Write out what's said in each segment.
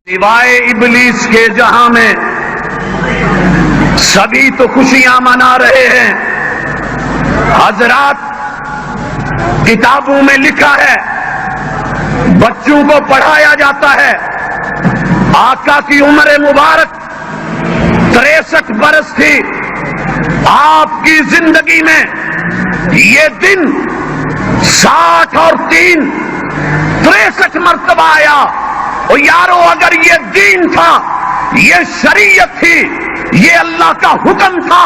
سوائے ابلیس کے جہاں میں سبھی تو خوشیاں منا رہے ہیں۔ حضرات کتابوں میں لکھا ہے، بچوں کو پڑھایا جاتا ہے، آقا کی عمر مبارک 63 برس تھی، آپ کی زندگی میں یہ دن 60 اور 3 63 مرتبہ آیا۔ اور یارو اگر یہ دین تھا، یہ شریعت تھی، یہ اللہ کا حکم تھا،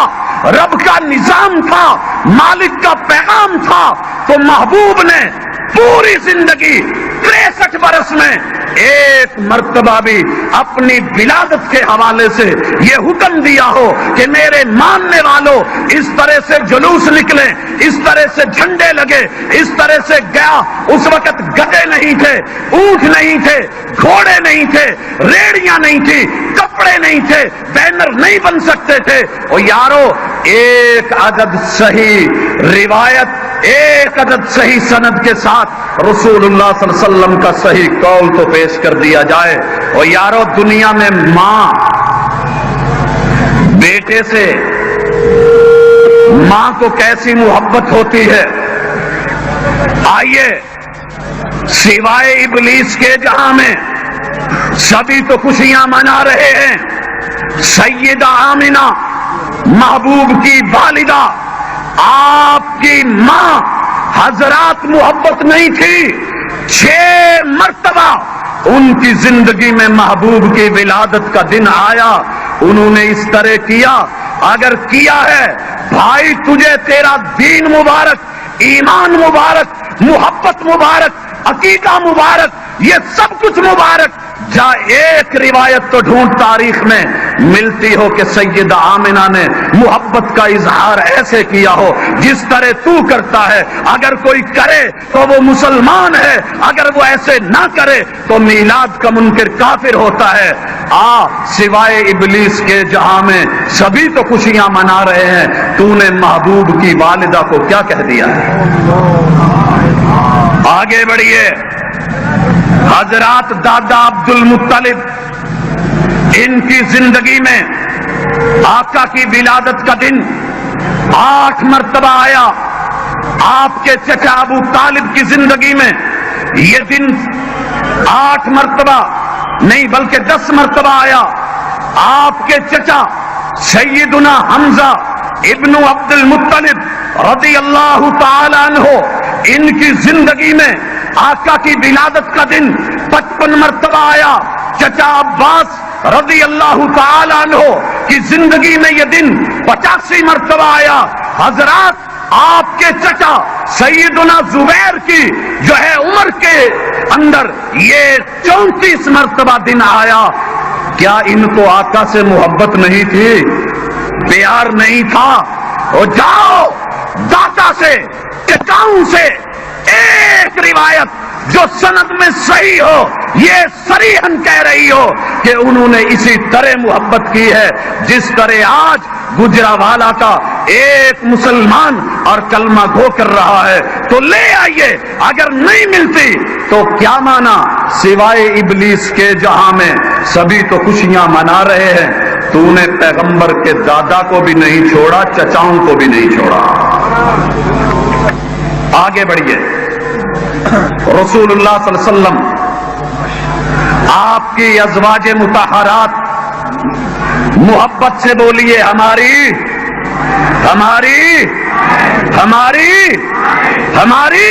رب کا نظام تھا، مالک کا پیغام تھا، تو محبوب نے پوری زندگی 63 برس میں ایک مرتبہ بھی اپنی ولادت کے حوالے سے یہ حکم دیا ہو کہ میرے ماننے والوں اس طرح سے جلوس نکلے، اس طرح سے جھنڈے لگے، اس طرح سے گیا۔ اس وقت گدے نہیں تھے، اونٹ نہیں تھے، گھوڑے نہیں تھے، ریڑیاں نہیں تھی، کپڑے نہیں تھے، بینر نہیں بن سکتے تھے۔ اور یارو ایک عدد صحیح روایت، ایک عدد صحیح سند کے ساتھ رسول اللہ صلی اللہ علیہ وسلم کا صحیح قول تو پیش کر دیا جائے۔ اور یارو دنیا میں ماں بیٹے سے، ماں کو کیسی محبت ہوتی ہے۔ آئیے سوائے ابلیس کے جہاں میں سبھی تو خوشیاں منا رہے ہیں۔ سیدہ آمنہ محبوب کی والدہ، آپ کی ماں، حضرات محبت نہیں تھی، 6 مرتبہ ان کی زندگی میں محبوب کی ولادت کا دن آیا، انہوں نے اس طرح کیا۔ اگر کیا ہے بھائی، تجھے تیرا دین مبارک، ایمان مبارک، محبت مبارک، عقیدہ مبارک، یہ سب کچھ مبارک۔ جا ایک روایت تو ڈھونڈ تاریخ میں ملتی ہو کہ سیدہ آمنہ نے محبت کا اظہار ایسے کیا ہو جس طرح تو کرتا ہے۔ اگر کوئی کرے تو وہ مسلمان ہے، اگر وہ ایسے نہ کرے تو میلاد کا منکر کافر ہوتا ہے۔ سوائے ابلیس کے جہاں میں سبھی تو خوشیاں منا رہے ہیں، تو نے محبوب کی والدہ کو کیا کہہ دیا ہے؟ آگے بڑھیے حضرات، دادا عبد المطلب، ان کی زندگی میں آقا کی ولادت کا دن 8 مرتبہ آیا۔ آپ کے چچا ابو طالب کی زندگی میں یہ دن 8 مرتبہ نہیں بلکہ 10 مرتبہ آیا۔ آپ کے چچا سیدنا حمزہ ابن عبد المطلب رضی اللہ تعالی عنہ، ان کی زندگی میں آقا کی ولادت کا دن 55 مرتبہ آیا۔ چچا عباس رضی اللہ تعالی عنہ کی زندگی میں یہ دن 85 مرتبہ آیا۔ حضرات، آپ کے چچا سیدنا زبیر کی جو ہے عمر کے اندر یہ 34 مرتبہ دن آیا۔ کیا ان کو آقا سے محبت نہیں تھی، پیار نہیں تھا؟ اور جاؤ دادا سے، چچاؤں سے ایک روایت جو سند میں صحیح ہو، یہ صریحاً کہہ رہی ہو کہ انہوں نے اسی طرح محبت کی ہے جس طرح آج گجرانوالہ کا ایک مسلمان اور کلمہ گو کر رہا ہے۔ تو لے آئیے، اگر نہیں ملتی تو کیا مانا؟ سوائے ابلیس کے جہاں میں سبھی تو خوشیاں منا رہے ہیں، تو نے پیغمبر کے دادا کو بھی نہیں چھوڑا، چچاؤں کو بھی نہیں چھوڑا۔ آگے بڑھیے، رسول اللہ صلی اللہ علیہ وسلم، آپ کی ازواج مطہرات، محبت سے بولیے، ہماری ہماری ہماری ہماری۔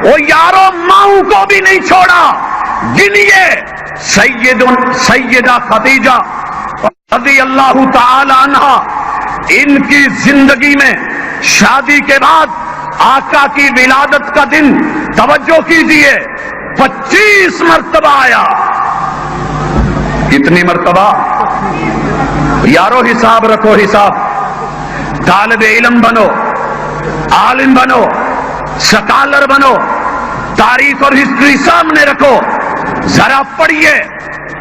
وہ یارو ماؤں کو بھی نہیں چھوڑا۔ گنیے سیدہ خدیجہ رضی اللہ تعالی عنہا، ان کی زندگی میں شادی کے بعد آقا کی ولادت کا دن توجہ کیجیے 25 مرتبہ آیا۔ کتنی مرتبہ؟ یارو حساب رکھو، حساب۔ طالب علم بنو، عالم بنو، سکالر بنو، تاریخ اور ہسٹری سامنے رکھو، ذرا پڑھیے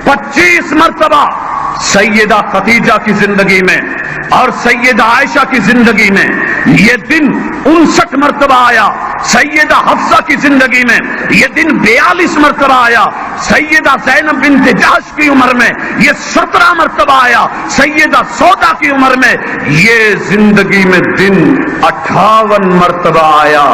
25 مرتبہ سیدہ خدیجہ کی زندگی میں اور سیدہ عائشہ کی زندگی میں یہ دن 59 مرتبہ آیا۔ سیدہ حفصہ کی زندگی میں یہ دن 42 مرتبہ آیا۔ سیدہ زینب بنت جحش کی عمر میں یہ 17 مرتبہ آیا، سیدہ سودا کی عمر میں یہ زندگی میں دن 58 مرتبہ آیا۔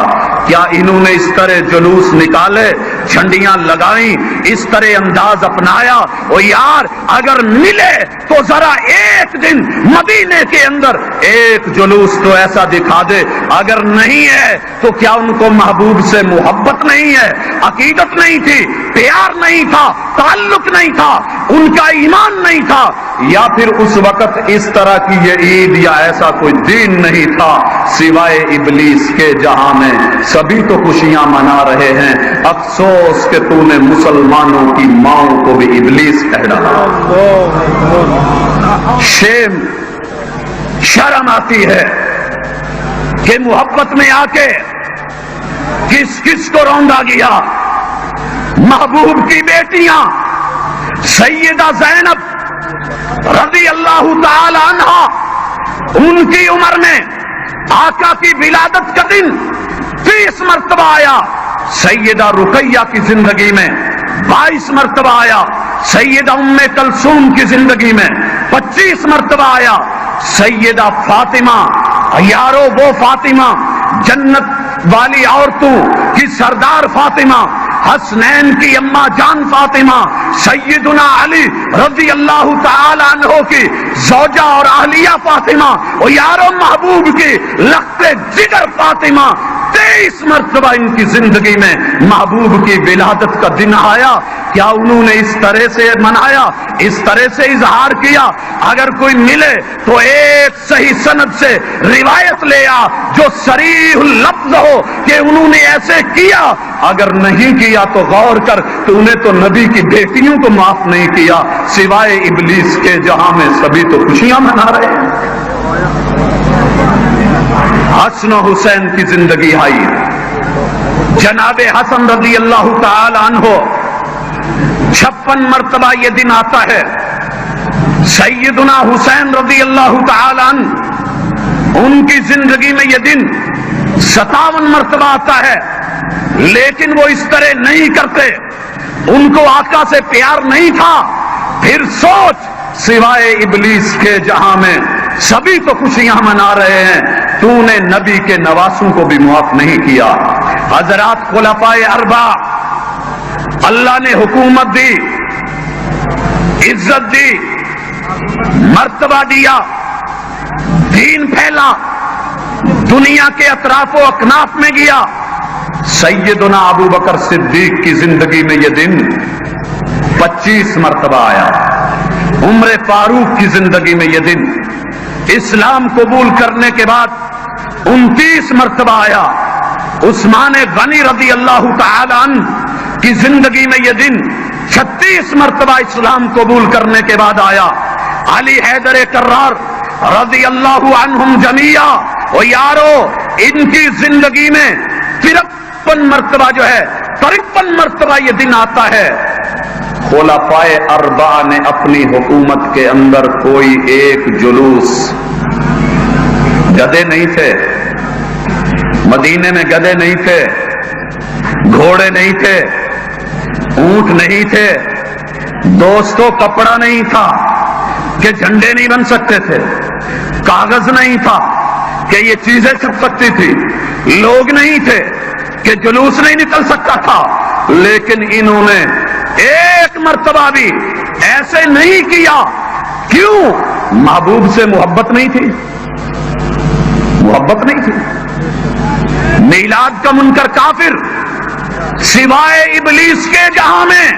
کیا انہوں نے اس طرح جلوس نکالے، جھنڈیاں لگائیں، اس طرح انداز اپنایا؟ او یار اگر ملے تو ذرا ایک دن مدینے کے اندر ایک جلوس تو ایسا دکھا دے۔ اگر نہیں ہے تو کیا ان کو محبوب سے محبت نہیں ہے، عقیدت نہیں تھی، پیار نہیں تھا، تعلق نہیں تھا، ان کا ایمان نہیں تھا، یا پھر اس وقت اس طرح کی یہ عید یا ایسا کوئی دین نہیں تھا سوائے ابلیس کے، جہاں میں سبھی تو خوشیاں منا رہے ہیں، افسوس کہ تو نے مسلمانوں کی ماؤں کو بھی ابلیس کہہ ڈالا۔ شرم آتی ہے کہ محبت میں آ کے کس کس کو روندا گیا۔ محبوب کی بیٹیاں سیدہ زینب رضی اللہ تعالی عنہا، ان کی عمر میں آقا کی ولادت کا دن 30 مرتبہ آیا، سیدہ رقیہ کی زندگی میں 22 مرتبہ آیا، سیدہ ام کلثوم کی زندگی میں 25 مرتبہ آیا، سیدہ فاطمہ، یارو وہ فاطمہ جنت والی عورتوں کی سردار فاطمہ، حسنین کی اماں جان فاطمہ، سیدنا علی رضی اللہ تعالی عنہ کی زوجہ اور اہلیہ فاطمہ، اور یارو محبوب کی لخت جگر فاطمہ، 23 مرتبہ ان کی زندگی میں محبوب کی ولادت کا دن آیا۔ کیا انہوں نے اس طرح سے منایا، اس طرح سے اظہار کیا؟ اگر کوئی ملے تو ایک صحیح سند سے روایت لے آ جو صریح اللفظ ہو کہ انہوں نے ایسے کیا۔ اگر نہیں کیا تو غور کر، تو انہیں تو نبی کی بیٹیوں کو معاف نہیں کیا سوائے ابلیس کے، جہاں میں سبھی تو خوشیاں منا رہے ہیں۔ حسن و حسین کی زندگی آئی، جناب حسن رضی اللہ تعالی عنہ 56 مرتبہ یہ دن آتا ہے، سیدنا حسین رضی اللہ تعالی عنہ ان کی زندگی میں یہ دن 57 مرتبہ آتا ہے، لیکن وہ اس طرح نہیں کرتے، ان کو آقا سے پیار نہیں تھا۔ پھر سوچ سوائے ابلیس کے، جہاں میں سبھی تو خوشیاں منا رہے ہیں، تو نے نبی کے نواسوں کو بھی معاف نہیں کیا۔ حضرات خلفائے اربعہ، اللہ نے حکومت دی، عزت دی، مرتبہ دیا، دین پھیلا، دنیا کے اطراف و اکناف میں گیا۔ سیدنا ابو بکر صدیق کی زندگی میں یہ دن 25 مرتبہ آیا، عمر فاروق کی زندگی میں یہ دن اسلام قبول کرنے کے بعد 29 مرتبہ آیا، عثمان غنی رضی اللہ تعالی عنہ کی زندگی میں یہ دن 36 مرتبہ اسلام قبول کرنے کے بعد آیا، علی حیدر کرار رضی اللہ عنہم جمیعا، اور یارو ان کی زندگی میں 53 مرتبہ جو ہے 53 مرتبہ یہ دن آتا ہے۔ خلفائے اربعہ نے اپنی حکومت کے اندر کوئی ایک جلوس، گدھے نہیں تھے مدینے میں، گدھے نہیں تھے، گھوڑے نہیں تھے، اونٹ نہیں تھے، دوستوں کپڑا نہیں تھا کہ جھنڈے نہیں بن سکتے تھے، کاغذ نہیں تھا کہ یہ چیزیں چھپ سکتی تھی، لوگ نہیں تھے کہ جلوس نہیں نکل سکتا تھا، لیکن انہوں نے ایک مرتبہ بھی ایسے نہیں کیا۔ کیوں؟ محبوب سے محبت نہیں تھی، محبت نہیں تھی۔ میلاد کا منکر کافر سوائے ابلیس کے، جہاں میں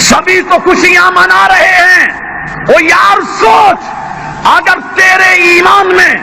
سبھی تو خوشیاں منا رہے ہیں۔ وہ یار سوچ، اگر تیرے ایمان میں،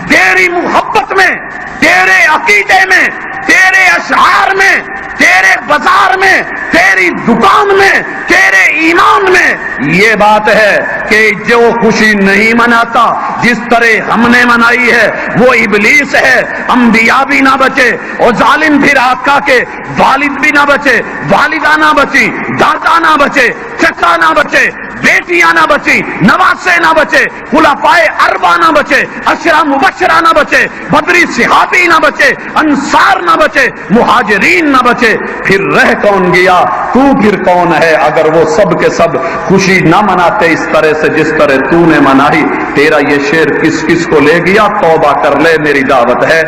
تیری محبت میں، تیرے عقیدے میں، تیرے اشعار میں، تیرے بازار میں، تیری دکان میں، تیرے ایمان میں یہ بات ہے کہ جو خوشی نہیں مناتا جس طرح ہم نے منائی ہے وہ ابلیس ہے، انبیاء بھی نہ بچے، اور ظالم پھر آقا کے والد بھی نہ بچے، والدہ نہ بچی، دادا نہ بچے، چچا نہ بچے، بیٹیاں نہ بچی، نواسے نہ بچے، خلفائے اربعہ نہ بچے، عشرہ مبشرہ نہ بچے، بدری صحابی نہ بچے، انصار نہ بچے، مہاجرین نہ بچے، پھر رہ کون گیا؟ تو پھر کون ہے اگر وہ سب کے سب خوشی نہ مناتے اس طرح سے جس طرح تو نے منائی؟ تیرا یہ شعر کس کس کو لے گیا؟ توبہ کر لے، میری دعوت ہے۔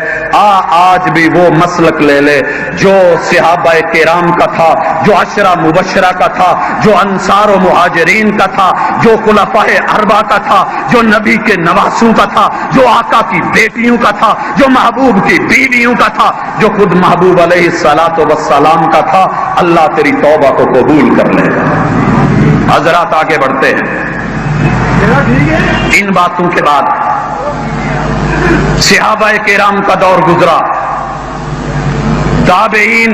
آج بھی وہ مسلک لے لے جو صحابہ کرام کا تھا، جو عشرہ مبشرہ کا تھا، جو انصار و مہاجرین کا تھا، جو خلفاء اربعہ کا تھا، جو نبی کے نواسوں کا تھا، جو آقا کی بیٹیوں کا تھا، جو محبوب کی بیویوں کا تھا، جو خود محبوب علیہ الصلوۃ والسلام کا تھا۔ اللہ تیری توبہ کو قبول کر لے گا۔ حضرات آگے بڑھتے ہیں۔ ان باتوں کے بعد صحابہ کرام کا دور گزرا، تابعین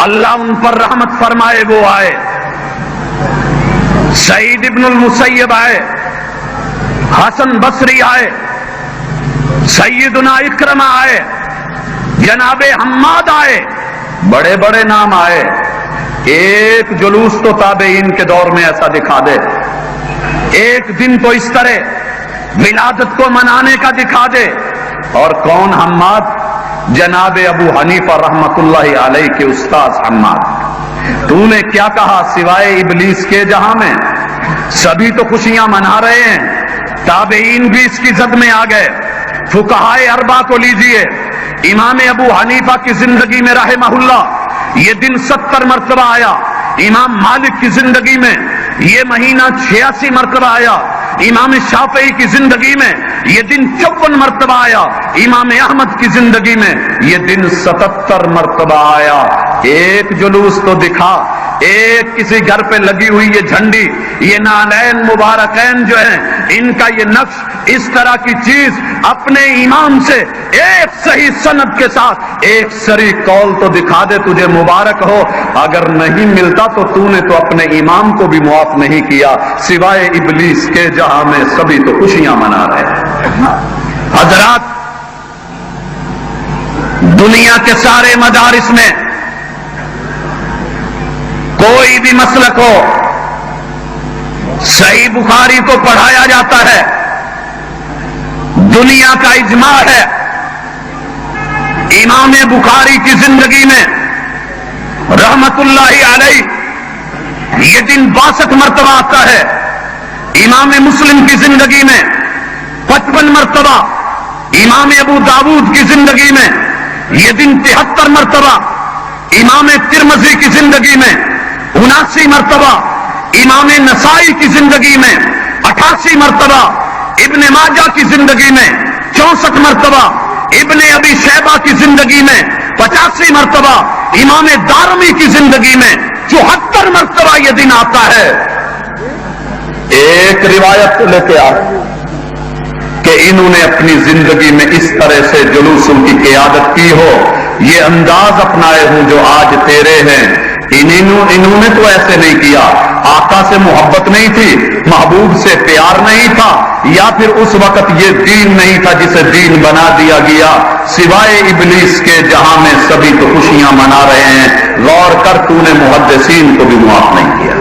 اللہ ان پر رحمت فرمائے وہ آئے، سعید ابن المسیب آئے، حسن بصری آئے، سیدنا اکرمہ آئے، جناب حماد آئے، بڑے بڑے نام آئے۔ ایک جلوس تو تابعین کے دور میں ایسا دکھا دے، ایک دن تو اس طرح ولادت کو منانے کا دکھا دے۔ اور کون حماد؟ جناب ابو حنیفہ رحمت اللہ علیہ کے استاذ حماد۔ تو نے کیا کہا؟ سوائے ابلیس کے جہاں میں سبھی تو خوشیاں منا رہے ہیں، تابعین بھی اس کی زد میں آ گئے۔ فقہائے اربعہ کو لیجئے، امام ابو حنیفہ کی زندگی میں رحمہ اللہ یہ دن 70 مرتبہ آیا، امام مالک کی زندگی میں یہ مہینہ 86 مرتبہ آیا، امام شافعی کی زندگی میں یہ دن 54 مرتبہ آیا، امام احمد کی زندگی میں یہ دن 77 مرتبہ آیا۔ ایک جلوس تو دکھا، ایک کسی گھر پہ لگی ہوئی یہ جھنڈی، یہ نالین مبارکین جو ہیں ان کا یہ نقش، اس طرح کی چیز اپنے امام سے ایک صحیح سند کے ساتھ ایک صریح قول تو دکھا دے، تجھے مبارک ہو۔ اگر نہیں ملتا تو نے تو اپنے امام کو بھی معاف نہیں کیا، سوائے ابلیس کے جہاں میں سبھی تو خوشیاں منا رہے ہیں۔ حضرات، دنیا کے سارے مدارس میں کوئی بھی مسلک ہو، صحیح بخاری کو پڑھایا جاتا ہے، دنیا کا اجماع ہے امام بخاری کی زندگی میں رحمت اللہ علیہ یہ دن 62 مرتبہ آتا ہے، امام مسلم کی زندگی میں 55 مرتبہ، امام ابو داود کی زندگی میں یہ دن 73 مرتبہ، امام ترمذی کی زندگی میں 79 مرتبہ، امام نسائی کی زندگی میں 88 مرتبہ، ابن ماجہ کی زندگی میں 64 مرتبہ، ابن ابی شیبہ کی زندگی میں 85 مرتبہ، امام دارمی کی زندگی میں 74 مرتبہ یہ دن آتا ہے۔ ایک روایت لے کے آ کہ انہوں نے اپنی زندگی میں اس طرح سے جلوسوں کی قیادت کی ہو، یہ انداز اپنائے ہوں جو آج تیرے ہیں۔ انہوں نے تو ایسے نہیں کیا، آقا سے محبت نہیں تھی، محبوب سے پیار نہیں تھا، یا پھر اس وقت یہ دین نہیں تھا جسے دین بنا دیا گیا، سوائے ابلیس کے جہاں میں سبھی تو خوشیاں منا رہے ہیں۔ غور کر، تو نے محدثین کو بھی معاف نہیں کیا۔